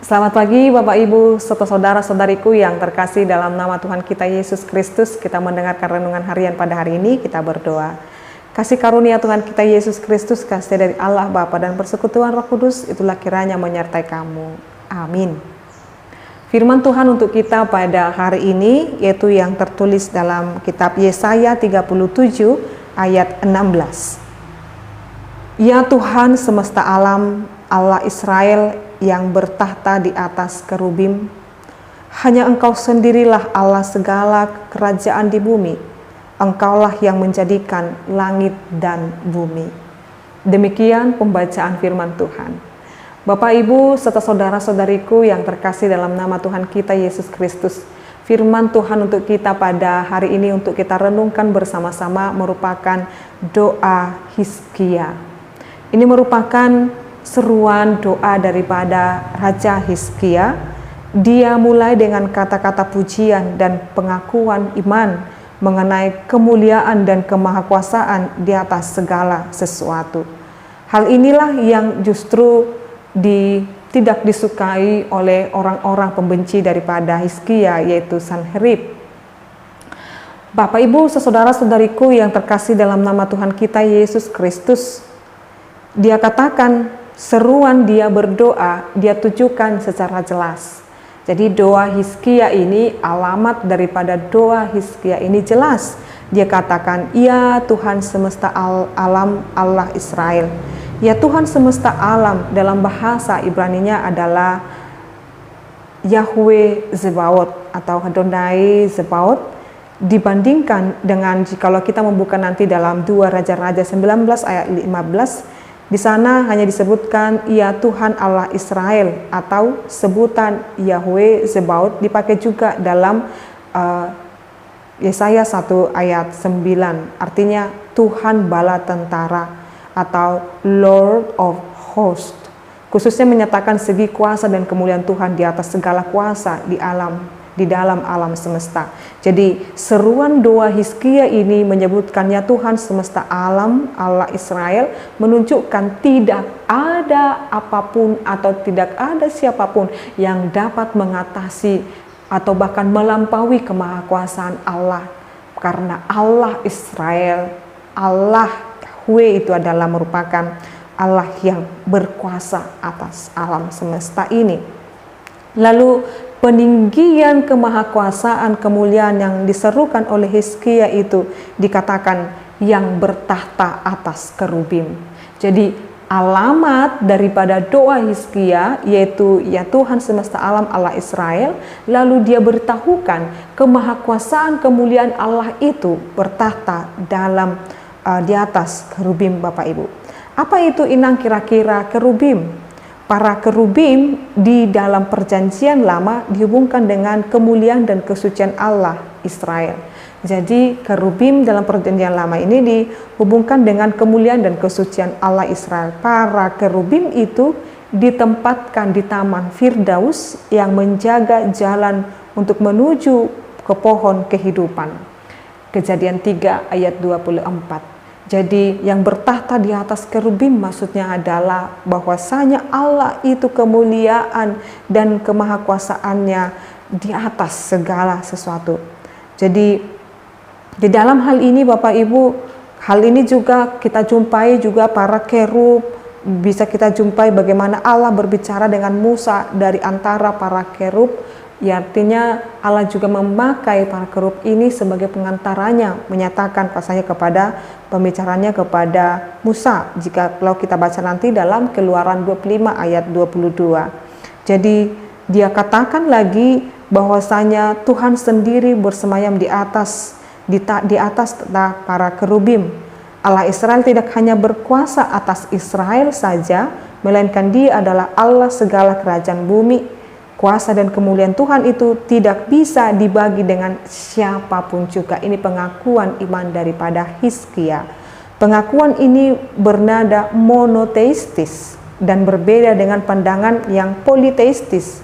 Selamat pagi Bapak Ibu serta saudara-saudariku yang terkasih dalam nama Tuhan kita Yesus Kristus. Kita mendengarkan renungan harian pada hari ini, kita berdoa. Kasih karunia Tuhan kita Yesus Kristus, kasih dari Allah Bapa dan persekutuan Roh Kudus, itulah kiranya menyertai kamu. Amin. Firman Tuhan untuk kita pada hari ini yaitu yang tertulis dalam kitab Yesaya 37 ayat 16. Ya Tuhan semesta alam, Allah Israel yang bertahta di atas kerubim, hanya Engkau sendirilah Allah segala kerajaan di bumi. Engkaulah yang menjadikan langit dan bumi. Demikian pembacaan firman Tuhan. Bapak Ibu serta saudara-saudariku yang terkasih dalam nama Tuhan kita Yesus Kristus, firman Tuhan untuk kita pada hari ini untuk kita renungkan bersama-sama merupakan doa Hizkia. Ini merupakan seruan doa daripada Raja Hizkia. Dia mulai dengan kata-kata pujian dan pengakuan iman mengenai kemuliaan dan kemahakuasaan di atas segala sesuatu. Hal inilah yang justru tidak disukai oleh orang-orang pembenci daripada Hizkia, yaitu Sanherib. Bapak Ibu, saudara-saudariku yang terkasih dalam nama Tuhan kita Yesus Kristus, dia katakan seruan dia berdoa, dia tujukan secara jelas. Jadi doa Hizkia ini, alamat daripada doa Hizkia ini jelas. Dia katakan, ya Tuhan semesta alam Allah Israel. Ya Tuhan semesta alam dalam bahasa Ibraninya adalah Yahweh Zebaot atau Adonai Zebaot. Dibandingkan dengan jikalau kita membuka nanti dalam 2 Raja-Raja 19 ayat 15, di sana hanya disebutkan ya Tuhan Allah Israel atau sebutan Yahweh Zebaot dipakai juga dalam Yesaya 1 ayat 9, artinya Tuhan bala tentara atau Lord of Hosts, khususnya menyatakan segi kuasa dan kemuliaan Tuhan di atas segala kuasa di dalam alam semesta. Jadi seruan doa Hizkia ini menyebutkannya Tuhan semesta alam Allah Israel, menunjukkan tidak ada apapun atau tidak ada siapapun yang dapat mengatasi atau bahkan melampaui kemahakuasaan Allah, karena Allah Israel, Allah Yahweh itu adalah merupakan Allah yang berkuasa atas alam semesta ini. Lalu peninggian kemahakuasaan kemuliaan yang diserukan oleh Hizkia itu dikatakan yang bertahta atas kerubim. Jadi alamat daripada doa Hizkia yaitu ya Tuhan semesta alam Allah Israel, lalu dia beritahukan kemahakuasaan kemuliaan Allah itu bertahta di atas kerubim. Bapak Ibu, apa itu inang kira-kira kerubim? Para kerubim di dalam perjanjian lama dihubungkan dengan kemuliaan dan kesucian Allah Israel. Jadi kerubim dalam perjanjian lama ini dihubungkan dengan kemuliaan dan kesucian Allah Israel. Para kerubim itu ditempatkan di Taman Firdaus yang menjaga jalan untuk menuju ke pohon kehidupan. Kejadian 3 ayat 24. Jadi yang bertahta di atas kerubim maksudnya adalah bahwasanya Allah itu kemuliaan dan kemahakuasaannya di atas segala sesuatu. Jadi di dalam hal ini Bapak Ibu, hal ini juga kita jumpai juga para kerub, bisa kita jumpai bagaimana Allah berbicara dengan Musa dari antara para kerub. Ya, artinya Allah juga memakai para kerub ini sebagai pengantaranya, menyatakan kuasanya kepada pembicaranya kepada Musa. Jika kalau kita baca nanti dalam Keluaran 25 ayat 22. Jadi dia katakan lagi bahwasanya Tuhan sendiri bersemayam di atas para kerubim. Allah Israel tidak hanya berkuasa atas Israel saja, melainkan Dia adalah Allah segala kerajaan bumi. Kuasa dan kemuliaan Tuhan itu tidak bisa dibagi dengan siapapun juga. Ini pengakuan iman daripada Hizkia. Pengakuan ini bernada monoteistis dan berbeda dengan pandangan yang politeistis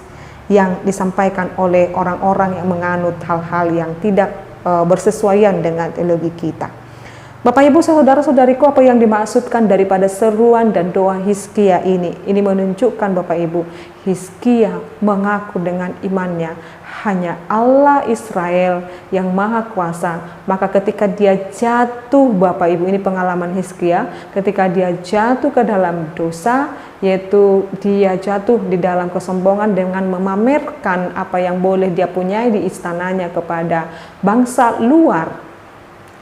yang disampaikan oleh orang-orang yang menganut hal-hal yang tidak bersesuaian dengan teologi kita. Bapak Ibu saudara-saudariku, apa yang dimaksudkan daripada seruan dan doa Hizkia ini? Ini menunjukkan Bapak Ibu, Hizkia mengaku dengan imannya hanya Allah Israel yang maha kuasa. Maka ketika dia jatuh, Bapak Ibu, ini pengalaman Hizkia, ketika dia jatuh ke dalam dosa, yaitu dia jatuh di dalam kesombongan dengan memamerkan apa yang boleh dia punyai di istananya kepada bangsa luar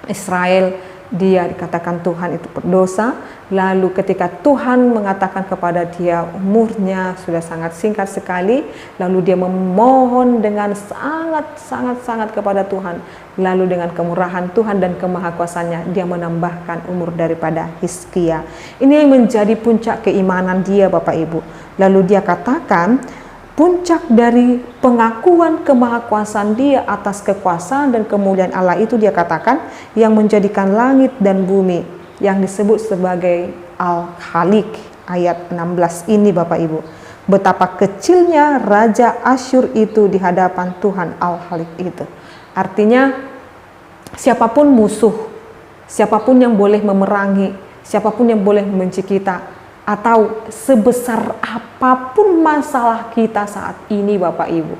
Israel, dia dikatakan Tuhan itu berdosa. Lalu ketika Tuhan mengatakan kepada dia umurnya sudah sangat singkat sekali, lalu dia memohon dengan sangat kepada Tuhan. Lalu dengan kemurahan Tuhan dan kemahakuasaannya, dia menambahkan umur daripada Hizkia. Ini yang menjadi puncak keimanan dia, Bapak Ibu. Lalu dia katakan, puncak dari pengakuan kemahakuasaan dia atas kekuasaan dan kemuliaan Allah itu, dia katakan, yang menjadikan langit dan bumi, yang disebut sebagai Al-Khaliq. Ayat 16 ini Bapak Ibu, betapa kecilnya Raja Asyur itu di hadapan Tuhan Al-Khaliq itu. Artinya siapapun musuh, siapapun yang boleh memerangi, siapapun yang boleh membenci kita, atau sebesar apapun masalah kita saat ini Bapak Ibu,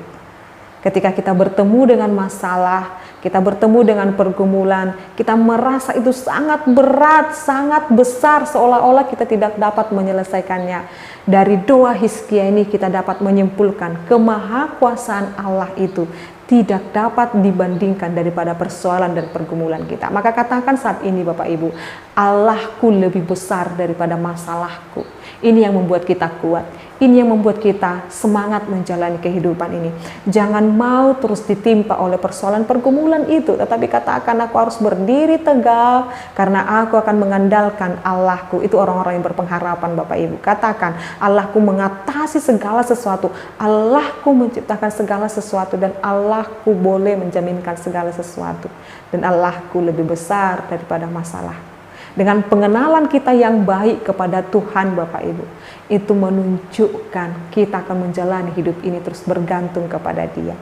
ketika kita bertemu dengan masalah, kita bertemu dengan pergumulan, kita merasa itu sangat berat, sangat besar, seolah-olah kita tidak dapat menyelesaikannya. Dari doa Hizkia ini kita dapat menyimpulkan kemahakuasaan Allah itu tidak dapat dibandingkan daripada persoalan dan pergumulan kita. Maka katakan saat ini Bapak Ibu, Allahku lebih besar daripada masalahku. Ini yang membuat kita kuat. Ini yang membuat kita semangat menjalani kehidupan ini. Jangan mau terus ditimpa oleh persoalan pergumulan itu, tetapi katakan, aku harus berdiri tegak karena aku akan mengandalkan Allahku. Itu orang-orang yang berpengharapan Bapak Ibu. Katakan, Allahku mengatasi segala sesuatu. Allahku menciptakan segala sesuatu dan Allahku boleh menjaminkan segala sesuatu. Dan Allahku lebih besar daripada masalah. Dengan pengenalan kita yang baik kepada Tuhan Bapak Ibu, itu menunjukkan kita akan menjalani hidup ini terus bergantung kepada Dia.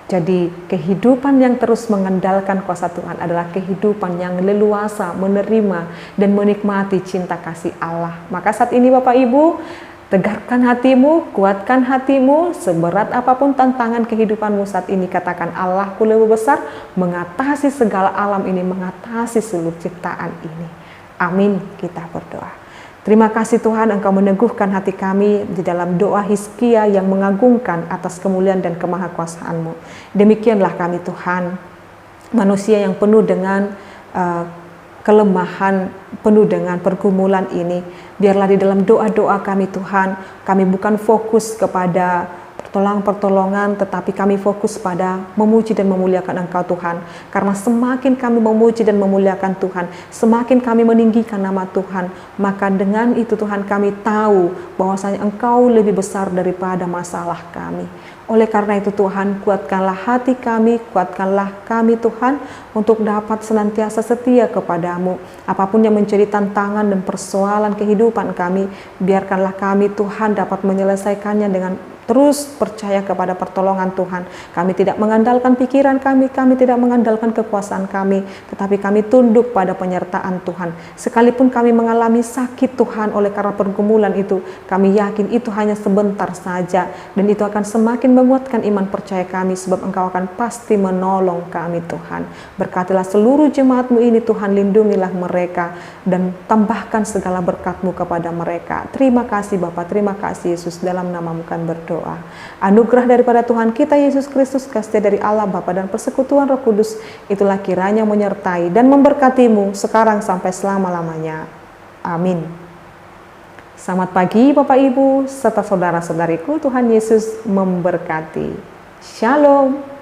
Jadi kehidupan yang terus mengandalkan kuasa Tuhan adalah kehidupan yang leluasa menerima dan menikmati cinta kasih Allah. Maka saat ini Bapak Ibu, tegarkan hatimu, kuatkan hatimu, seberat apapun tantangan kehidupanmu saat ini, katakan, Allahku lebih besar, mengatasi segala alam ini, mengatasi seluruh ciptaan ini. Amin, kita berdoa. Terima kasih Tuhan, Engkau meneguhkan hati kami di dalam doa Hizkia yang mengagungkan atas kemuliaan dan kemahakuasaan-Mu. Demikianlah kami Tuhan, manusia yang penuh dengan kelemahan, penuh dengan pergumulan ini. Biarlah di dalam doa-doa kami Tuhan, kami bukan fokus kepada pertolongan, tetapi kami fokus pada memuji dan memuliakan Engkau Tuhan. Karena semakin kami memuji dan memuliakan Tuhan, semakin kami meninggikan nama Tuhan, maka dengan itu Tuhan kami tahu bahwasanya Engkau lebih besar daripada masalah kami. Oleh karena itu Tuhan, kuatkanlah hati kami, kuatkanlah kami Tuhan, untuk dapat senantiasa setia kepadamu. Apapun yang menjadi tantangan dan persoalan kehidupan kami, biarkanlah kami Tuhan dapat menyelesaikannya dengan terus percaya kepada pertolongan Tuhan. Kami tidak mengandalkan pikiran kami tidak mengandalkan kekuasaan kami, tetapi kami tunduk pada penyertaan Tuhan. Sekalipun kami mengalami sakit Tuhan oleh karena pergumulan itu, kami yakin itu hanya sebentar saja, dan itu akan semakin menguatkan iman percaya kami, sebab Engkau akan pasti menolong kami Tuhan. Berkatilah seluruh jemaat-Mu ini Tuhan, lindungilah mereka dan tambahkan segala berkat-Mu kepada mereka. Terima kasih Bapa, terima kasih Yesus, dalam nama-Mu kami berdoa. Anugerah daripada Tuhan kita Yesus Kristus, kasih dari Allah Bapa dan persekutuan Roh Kudus, itulah kiranya menyertai dan memberkati-Mu sekarang sampai selama-lamanya. Amin. Selamat pagi Bapak Ibu serta saudara-saudariku, Tuhan Yesus memberkati. Shalom.